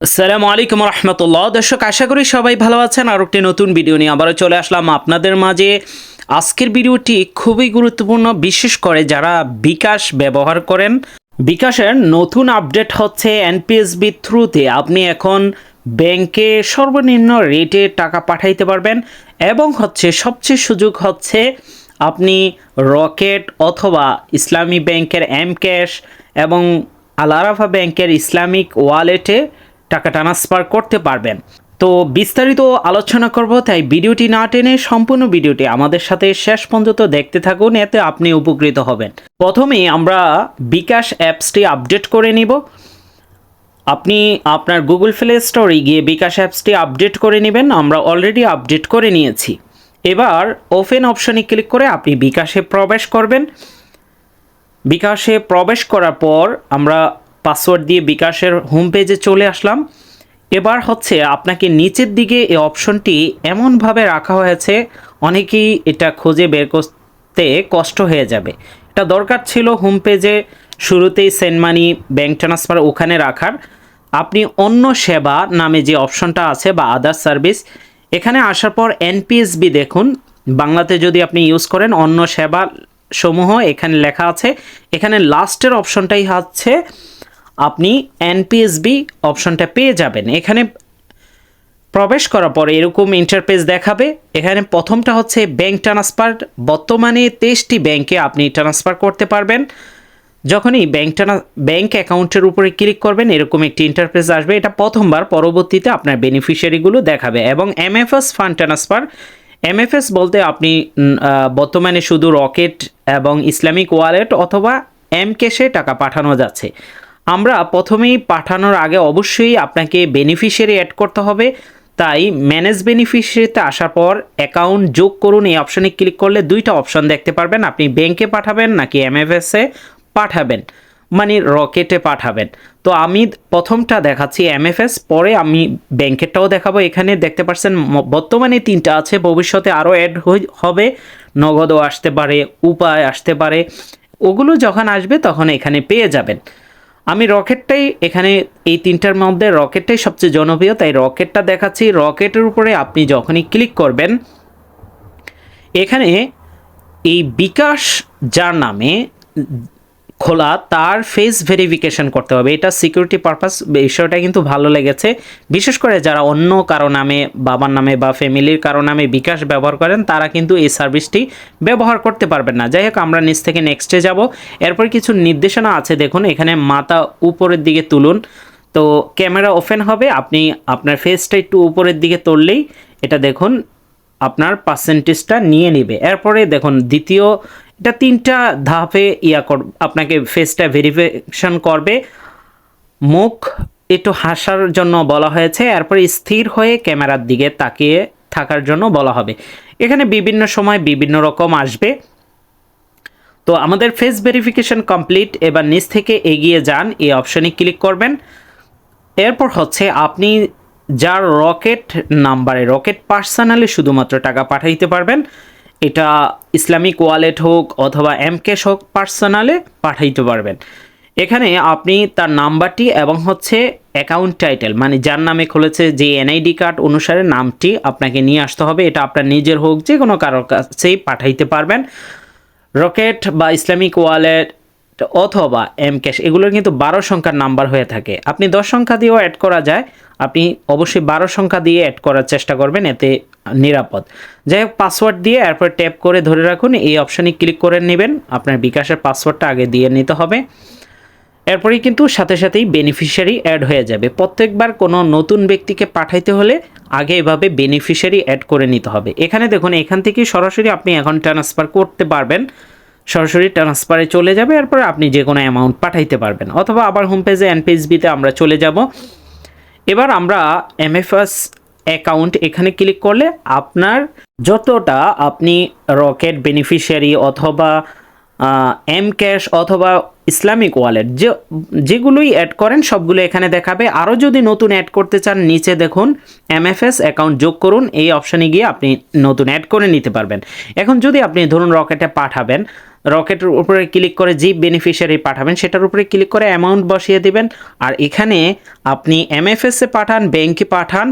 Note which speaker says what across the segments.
Speaker 1: আসসালামু আলাইকুম রহমতুল্লাহ। দর্শক, আশা করি সবাই ভালো আছেন। আর একটি নতুন ভিডিও নিয়ে আবারও চলে আসলাম আপনাদের মাঝে। আজকের ভিডিওটি খুবই গুরুত্বপূর্ণ, বিশেষ করে যারা বিকাশ ব্যবহার করেন। বিকাশের নতুন আপডেট হচ্ছে এনপিএসবি থ্রুতে আপনি এখন ব্যাংকে সর্বনিম্ন রেটে টাকা পাঠাইতে পারবেন, এবং হচ্ছে সবচেয়ে সুযোগ হচ্ছে আপনি রকেট অথবা ইসলামী ব্যাংকের এম ক্যাশ এবং আল আরাফা ব্যাংকের ইসলামিক ওয়ালেটে টাকা ট্রান্সফার করতে পারবেন। তো বিস্তারিত আলোচনা করব, তাই ভিডিওটি না টেনে সম্পূর্ণ ভিডিওটি আমাদের সাথে শেষ পর্যন্ত দেখতে থাকুন, এতে আপনি উপকৃত হবেন। প্রথমেই আমরা বিকাশ অ্যাপসটি আপডেট করে নিব। আপনি আপনার গুগল প্লে স্টোরে গিয়ে বিকাশ অ্যাপসটি আপডেট করে নেবেন। আমরা অলরেডি আপডেট করে নিয়েছি। এবার ওপেন অপশনে ক্লিক করে আপনি বিকাশে প্রবেশ করবেন। বিকাশে প্রবেশ করার পর আমরা পাসওয়ার্ড দিয়ে বিকাশের হোম পেজে চলে আসলাম। এবার হচ্ছে আপনাকে নিচের দিকে এই অপশনটি এমনভাবে রাখা হয়েছে, অনেকেই এটা খুঁজে বের করতে কষ্ট হয়ে যাবে। এটা দরকার ছিল হোম পেজে শুরুতেই সেন্ড মানি, ব্যাঙ্ক ট্রান্সফার ওখানে রাখার। আপনি অন্য সেবা নামে যে অপশনটা আছে বা আদার সার্ভিস, এখানে আসার পর এনপিএসবি দেখুন, বাংলাতে যদি আপনি ইউজ করেন অন্য সেবা সমূহ এখানে লেখা আছে। এখানে লাস্টের অপশনটাই হচ্ছে আপনি এনপিএসবি অপশনটা পেয়ে যাবেন। এখানে প্রবেশ করার পরে এরকম ইন্টারফেস দেখাবে। এখানে প্রথমটা হচ্ছে ব্যাংক ট্রান্সফার। বর্তমানে 23টি ব্যাংকে আপনি ট্রান্সফার করতে পারবেন। যখনই ব্যাংক অ্যাকাউন্টের উপরে ক্লিক করবেন এরকম একটি ইন্টারফেস আসবে। এটা প্রথমবার, পরবর্তীতে আপনার বেনিফিশিয়ারিগুলো দেখাবে। এবং এমএফএস ফান্ড ট্রান্সফার, এমএফএস বলতে আপনি বর্তমানে শুধু রকেট এবং ইসলামিক ওয়ালেট অথবা এম ক্যাশে টাকা পাঠানো যাচ্ছে। আমরা প্রথমেই পাঠানোর আগে অবশ্যই আপনাকে বেনিফিশিয়ারি অ্যাড করতে হবে। তাই ম্যানেজ বেনিফিশিয়ারিতে আসার পর অ্যাকাউন্ট যোগ করুন, এই অপশনে ক্লিক করলে দুইটা অপশন দেখতে পারবেন, আপনি ব্যাংকে পাঠাবেন নাকি এমএফএসে পাঠাবেন, মানে রকেটে পাঠাবেন। তো আমি প্রথমটা দেখাচ্ছি এমএফএস, পরে আমি ব্যাংকেরটাও দেখাবো। এখানে দেখতে পাচ্ছেন বর্তমানে 3টা আছে, ভবিষ্যতে আরও অ্যাড হবে, নগদও আসতে পারে, উপায় আসতে পারে। ওগুলো যখন আসবে তখন এখানে পেয়ে যাবেন। আমি রকেটটাই এখানে, এই 3টার মধ্যে রকেটটাই সবচেয়ে জনপ্রিয়, তাই রকেটটা দেখাচ্ছি। রকেটের উপরে আপনি যখনই ক্লিক করবেন, এখানে এই বিকাশ যার নামে খোলা তার ফেস ভেরিফিকেশন করতে হবে। এটা সিকিউরিটি পারপাস, বিষয়টা কিন্তু ভালো লেগেছে। বিশেষ করে যারা অন্য কারো নামে, বাবার নামে বা ফ্যামিলির কারো নামে বিকাশ ব্যবহার করেন, তারা কিন্তু এই সার্ভিসটি ব্যবহার করতে পারবেন না। যাই হোক, আমরা নিচ থেকে নেক্সটে যাব। এরপর কিছু নির্দেশনা আছে, দেখুন এখানে মাথা উপরের দিকে তুলুন, তো ক্যামেরা ওপেন হবে। আপনি আপনার ফেসটা একটু উপরের দিকে তুললেই এটা দেখুন আপনার পার্সেন্টেজটা নিয়ে নেবে। এরপরে দেখুন দ্বিতীয়, এটা 3টা ধাপে আপনাকে ফেসটা ভেরিফিকেশন করবে। মুখ একটু হাসার জন্য বলা হয়েছে, এরপরে স্থির হয়ে ক্যামেরার দিকে তাকিয়ে থাকার জন্য বলা হবে। এখানে বিভিন্ন সময় বিভিন্ন রকম আসবে। তো আমাদের ফেস ভেরিফিকেশন কমপ্লিট। এবার নিচ থেকে এগিয়ে যান, এই অপশনে ক্লিক করবেন। এরপর হচ্ছে আপনি যার রকেট নাম্বারে, রকেট পার্সোনালি শুধুমাত্র টাকা পাঠাইতে পারবেন। এটা ইসলামিক ওয়ালেট হোক অথবা এম ক্যাশ হোক, পার্সোনালে পাঠাইতে পারবেন। এখানে আপনি তার নাম্বারটি এবং হচ্ছে অ্যাকাউন্ট টাইটেল, মানে যার নামে খুলেছে যে এনআইডি কার্ড অনুসারে নামটি আপনাকে নিয়ে আসতে হবে। এটা আপনার নিজের হোক, যে কোনো কারোর কাছেই পাঠাইতে পারবেন। রকেট বা ইসলামিক ওয়ালেট অথবা এম ক্যাশ, এগুলোর কিন্তু 12 সংখ্যার নাম্বার হয়ে থাকে। আপনি 10 সংখ্যা দিয়েও অ্যাড করা যায়, আপনি অবশ্যই 12 সংখ্যা দিয়ে অ্যাড করার চেষ্টা করবেন, এতে নিরাপদ। যাই হোক, পাসওয়ার্ড দিয়ে এরপর ট্যাপ করে ধরে রাখুন, এই অপশানে ক্লিক করে নেবেন। আপনার বিকাশের পাসওয়ার্ডটা আগে দিয়ে নিতে হবে। এরপরেই কিন্তু সাথে সাথেই বেনিফিশিয়ারি অ্যাড হয়ে যাবে। প্রত্যেকবার কোনো নতুন ব্যক্তিকে পাঠাইতে হলে আগে এভাবে বেনিফিশিয়ারি অ্যাড করে নিতে হবে। এখানে দেখুন, এখান থেকে সরাসরি আপনি এখন ট্রান্সফার করতে পারবেন, সরাসরি ট্রান্সফারে চলে যাবে। এরপর আপনি যে কোনো অ্যামাউন্ট পাঠাইতে পারবেন, অথবা আবার হোম পেজে এনপিএসবিতে আমরা চলে যাব। এবার আমরা এমএফএস অ্যাকাউন্ট, এখানে ক্লিক করলে আপনার যতটা আপনি রকেট বেনিফিশিয়ারি অথবা এম ক্যাশ অথবা ইসলামিক ওয়ালেট যেগুলোই অ্যাড করেন সবগুলো এখানে দেখাবে। আরও যদি নতুন অ্যাড করতে চান নিচে দেখুন MFS অ্যাকাউন্ট যোগ করুন, এই অপশানে গিয়ে আপনি নতুন অ্যাড করে নিতে পারবেন। এখন যদি আপনি ধরুন রকেটে পাঠাবেন, রকেটের উপরে ক্লিক করে যে বেনিফিশিয়ারি পাঠাবেন সেটার উপরে ক্লিক করে অ্যামাউন্ট বসিয়ে দিবেন। আর এখানে আপনি MFS-এ পাঠান, ব্যাংকে পাঠান,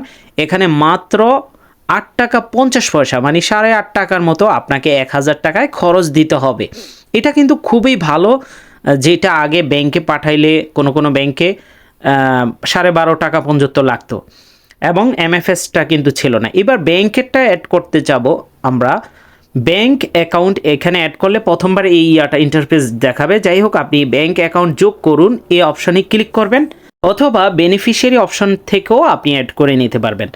Speaker 1: এখানে মাত্র 8 টাকা 50 পয়সা মানে 8.5 টাকার মতো আপনাকে 1000 টাকায় খরচ দিতে হবে। এটা কিন্তু খুবই ভালো, যেটা আগে ব্যাংকে পাঠাইলে কোনো ব্যাংকে 12.5 টাকা পর্যন্ত লাগতো এবং MFS-টা কিন্তু ছিল না। এবার ব্যাংকেরটা অ্যাড করতে যাব আমরা। ব্যাংক অ্যাকাউন্ট এখানে অ্যাড করলে প্রথমবার এই ইন্টারফেস দেখাবে। যাই হোক, আপনি ব্যাংক অ্যাকাউন্ট যোগ করুন এই অপশানে ক্লিক করবেন, অথবা বেনিফিশিয়ারি অপশন থেকেও আপনি অ্যাড করে নিতে পারবেন।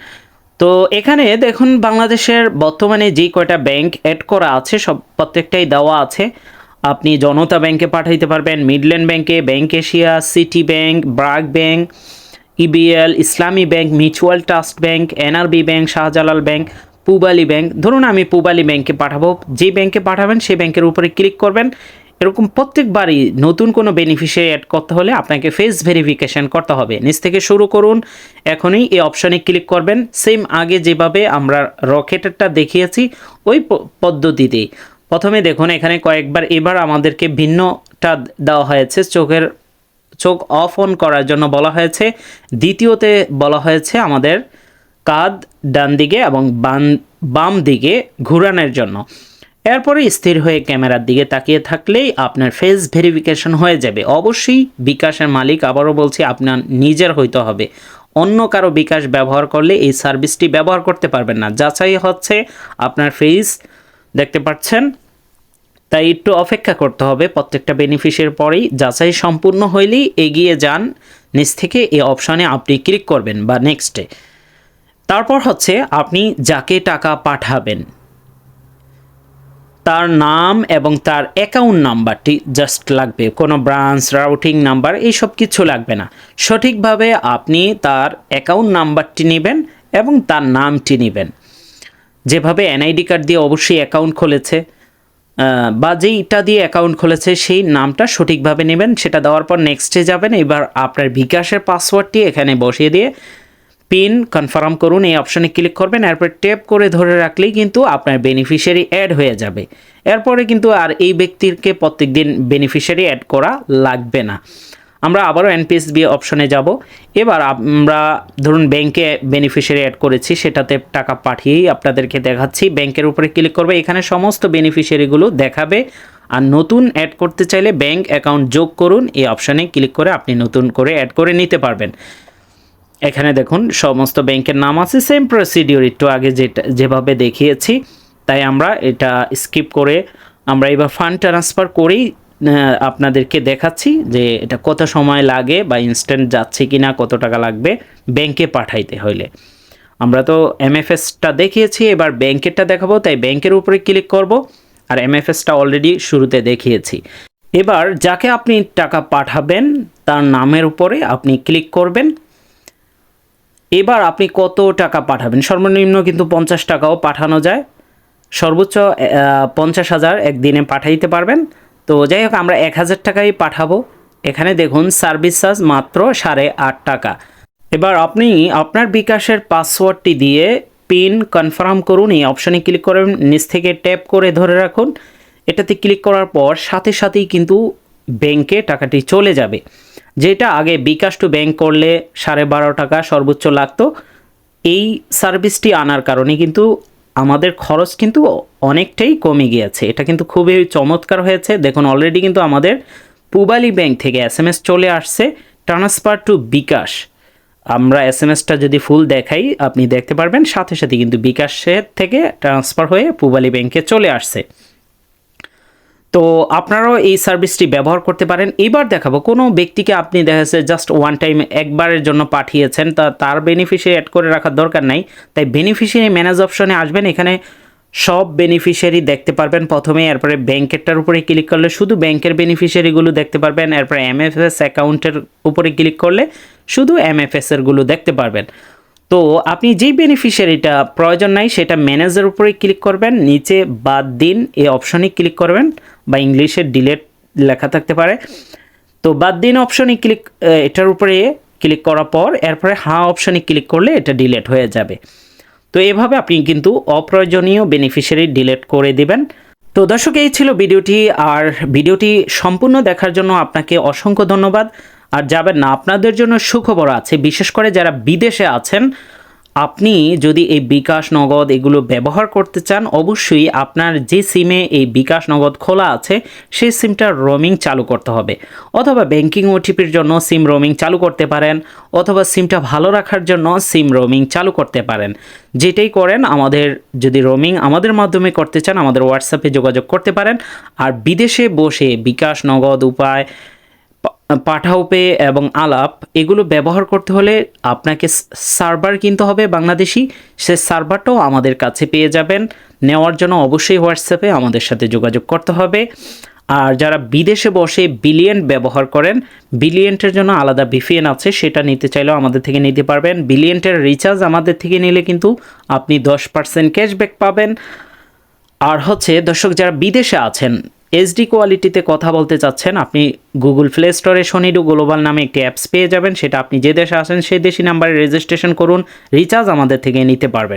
Speaker 1: তো এখানে দেখুন বাংলাদেশের বর্তমানে যে কয়টা ব্যাংক অ্যাড করা আছে সব প্রত্যেকটাই দেওয়া আছে। আপনি জনতা ব্যাংকে পাঠাইতে পারবেন, মিডল্যান্ড ব্যাংকে, bank Asia, city bank, BRAC bank, EBL, ইসলামী bank, mutual trust bank, NRB bank, Shahjalal bank, Pubali bank. ধরুন আমি পূবালী ব্যাংকে পাঠাবো, যে ব্যাংকে পাঠাবেন সেই ব্যাংকের উপরে ক্লিক করবেন। এরকম প্রত্যেকবারই নতুন কোনো বেনিফিশিয়ারি অ্যাড করতে হলে আপনাকে ফেস ভেরিফিকেশন করতে হবে। নিচ থেকে শুরু করুন, এখনই এই অপশানে ক্লিক করবেন। সেম আগে যেভাবে আমরা রকেটেরটা দেখিয়েছি ওই পদ্ধতিতেই প্রথমে দেখুন এখানে কয়েকবার, এবার আমাদেরকে ভিন্নটা দেওয়া হয়েছে। চোখ অফ অন করার জন্য বলা হয়েছে, দ্বিতীয়তে বলা হয়েছে আমাদের কাঁধ ডান দিকে এবং বাম দিকে ঘুরানোর জন্য। এরপরে স্থির হয়ে ক্যামেরার দিকে তাকিয়ে থাকলেই আপনার ফেস ভেরিফিকেশন হয়ে যাবে। অবশ্যই বিকাশের মালিক, আবারও বলছি, আপনার নিজের হইতে হবে। অন্য কারো বিকাশ ব্যবহার করলে এই সার্ভিসটি ব্যবহার করতে পারবেন না। যাচাই হচ্ছে আপনার ফেস, দেখতে পাচ্ছেন, তাই একটু অপেক্ষা করতে হবে। প্রত্যেকটা বেনিফিশিয়ারির পরেই যাচাই সম্পূর্ণ হইলেই এগিয়ে যান, নিচ থেকে এই অপশানে আপনি ক্লিক করবেন বা নেক্সটে। তারপর হচ্ছে আপনি যাকে টাকা পাঠাবেন তার নাম এবং তার অ্যাকাউন্ট নাম্বারটি জাস্ট লাগবে, কোনো ব্রাঞ্চ, রাউটিং নাম্বার এইসব কিছু লাগবে না। সঠিকভাবে আপনি তার অ্যাকাউন্ট নাম্বারটি নেবেন এবং তার নামটি নেবেন। যেভাবে NID কার্ড দিয়ে অবশ্যই অ্যাকাউন্ট খুলেছে বা যেইটা দিয়ে অ্যাকাউন্ট খুলেছে সেই নামটা সঠিকভাবে নেবেন। সেটা দেওয়ার পর নেক্সটে যাবেন। এবার আপনার বিকাশের পাসওয়ার্ডটি এখানে বসিয়ে দিয়ে পিন কনফার্ম করুন, এই অপশানে ক্লিক করবেন। এরপর ট্যাপ করে ধরে রাখলেই কিন্তু আপনার বেনিফিশিয়ারি অ্যাড হয়ে যাবে। এরপরে কিন্তু আর এই ব্যক্তিকে প্রত্যেকদিন বেনিফিশিয়ারি অ্যাড করা লাগবে না। আমরা আবারও NPSB অপশনে যাব। এবার আমরা ধরুন ব্যাংকে বেনিফিশিয়ারি অ্যাড করেছি, সেটাতে টাকা পাঠিয়েই আপনাদেরকে দেখাচ্ছি। ব্যাংকের উপরে ক্লিক করবে, এখানে সমস্ত বেনিফিশিয়ারিগুলো দেখাবে। আর নতুন অ্যাড করতে চাইলে ব্যাংক অ্যাকাউন্ট যোগ করুন এই অপশানে ক্লিক করে আপনি নতুন করে অ্যাড করে নিতে পারবেন। এখানে দেখুন সমস্ত ব্যাংকের নাম আছে, সেম প্রসিডিওর একটু আগে যেভাবে দেখিয়েছি। তাই আমরা এটা স্কিপ করে আমরা এবার ফান্ড ট্রান্সফার করেই আপনাদেরকে দেখাচ্ছি যে এটা কত সময় লাগে বা ইনস্ট্যান্ট যাচ্ছে কি না, কত টাকা লাগবে ব্যাংকে পাঠাইতে হইলে। আমরা তো MFS-টা দেখিয়েছি, এবার ব্যাংকেরটা দেখাবো, তাই ব্যাংকের উপরে ক্লিক করব। আর MFS-টা অলরেডি শুরুতে দেখিয়েছি। এবার যাকে আপনি টাকা পাঠাবেন তার নামের উপরে আপনি ক্লিক করবেন। এবার আপনি কত টাকা পাঠাবেন, সর্বনিম্ন কিন্তু 50 টাকাও পাঠানো যায়, সর্বোচ্চ 50,000 একদিনে পাঠাইতে পারবেন। তো যাই হোক, আমরা 1000 টাকাই পাঠাবো। এখানে দেখুন সার্ভিস চার্জ মাত্র 8.5 টাকা। এবার আপনি আপনার বিকাশের পাসওয়ার্ডটি দিয়ে পিন কনফার্ম করুন, এই অপশানে ক্লিক করে নিচ থেকে ট্যাপ করে ধরে রাখুন। এটাতে ক্লিক করার পর সাথে সাথেই কিন্তু ব্যাংকে টাকাটি চলে যাবে। যেটা আগে বিকাশ টু ব্যাংক করলে 12.5 টাকা সর্বোচ্চ লাগতো, এই সার্ভিসটি আনার কারণে কিন্তু আমাদের খরচ কিন্তু অনেকটাই কমে গিয়েছে। এটা কিন্তু খুবই চমৎকার হয়েছে। দেখুন অলরেডি কিন্তু আমাদের পূবালী ব্যাংক থেকে SMS চলে আসছে, ট্রান্সফার টু বিকাশ। আমরা SMS-টা যদি ফুল দেখাই আপনি দেখতে পারবেন সাথে সাথে কিন্তু বিকাশের থেকে ট্রান্সফার হয়ে পূবালী ব্যাংকে চলে আসছে। তো আপনারাও এই সার্ভিসটি ব্যবহার করতে পারেন। এবার দেখাবো কোনো ব্যক্তিকে আপনি দেখা যাচ্ছে জাস্ট ওয়ান টাইম একবারের জন্য পাঠিয়েছেন, তার বেনিফিশিয়ারি অ্যাড করে রাখার দরকার নাই। তাই বেনিফিশিয়ারি ম্যানেজ অপশনে আসবেন, এখানে সব বেনিফিশিয়ারি দেখতে পারবেন প্রথমে। এরপরে ব্যাংকেরটার উপরে ক্লিক করলে শুধু ব্যাংকের বেনিফিশিয়ারিগুলো দেখতে পারবেন। এরপরে MFS অ্যাকাউন্টের উপরে ক্লিক করলে শুধু MFS-এরগুলো দেখতে পারবেন। তো আপনি যেই বেনিফিশিয়ারিটা প্রয়োজন নাই সেটা ম্যানেজের উপরে ক্লিক করবেন, নিচে বাদ দিন এই অপশনে ক্লিক করবেন। বা ইংলিশে ডিলেট লেখা থাকতে পারে। তো বাদ দিন অপশনে ক্লিক, এটার উপরে ক্লিক করার পর এরপরে হ্যাঁ অপশনে ক্লিক করলে এটা ডিলেট হয়ে যাবে। তো এভাবে আপনি কিন্তু অপ্রয়োজনীয় বেনিফিশিয়ারি ডিলেট করে দিবেন। তো দর্শক, এই ছিল ভিডিওটি, আর ভিডিওটি সম্পূর্ণ দেখার জন্য আপনাকে অসংখ্য ধন্যবাদ। আর যাবেন না, আপনাদের জন্য সুখবর আছে, বিশেষ করে যারা বিদেশে আছেন। আপনি যদি এই বিকাশ নগদ এগুলো ব্যবহার করতে চান, অবশ্যই আপনার যে সিমে এই বিকাশ নগদ খোলা আছে সেই সিমটা রোমিং চালু করতে হবে, অথবা ব্যাংকিং ওটিপির জন্য সিম রোমিং চালু করতে পারেন, অথবা সিমটা ভালো রাখার জন্য সিম রোমিং চালু করতে পারেন। যেটাই করেন, আমাদের যদি রোমিং আমাদের মাধ্যমে করতে চান আমাদের হোয়াটসঅ্যাপে যোগাযোগ করতে পারেন। আর বিদেশে বসে বিকাশ নগদ উপায়, পাঠাও পে এবং আলাপ এগুলো ব্যবহার করতে হলে আপনাকে সার্ভার কিনতে হবে বাংলাদেশি। সে সার্ভারটাও আমাদের কাছে পেয়ে যাবেন। নেওয়ার জন্য অবশ্যই হোয়াটসঅ্যাপে আমাদের সাথে যোগাযোগ করতে হবে। আর যারা বিদেশে বসে বিলিয়েন্ট ব্যবহার করেন, বিলিয়েন্টের জন্য আলাদা ভিপিএন আছে, সেটা নিতে চাইলেও আমাদের থেকে নিতে পারবেন। বিলিয়েন্টের রিচার্জ আমাদের থেকে নিলে কিন্তু আপনি 10% ক্যাশব্যাক পাবেন। আর হচ্ছে দর্শক, যারা বিদেশে আছেন, এইচডি কোয়ালিটিতে কথা বলতে চাচ্ছেন, আপনি গুগল প্লে স্টোরে সনিডু গ্লোবাল নামে একটি অ্যাপস পেয়ে যাবেন। সেটা আপনি যে দেশে আসেন সেই দেশি নাম্বারে রেজিস্ট্রেশন করুন, রিচার্জ আমাদের থেকে নিতে পারবেন।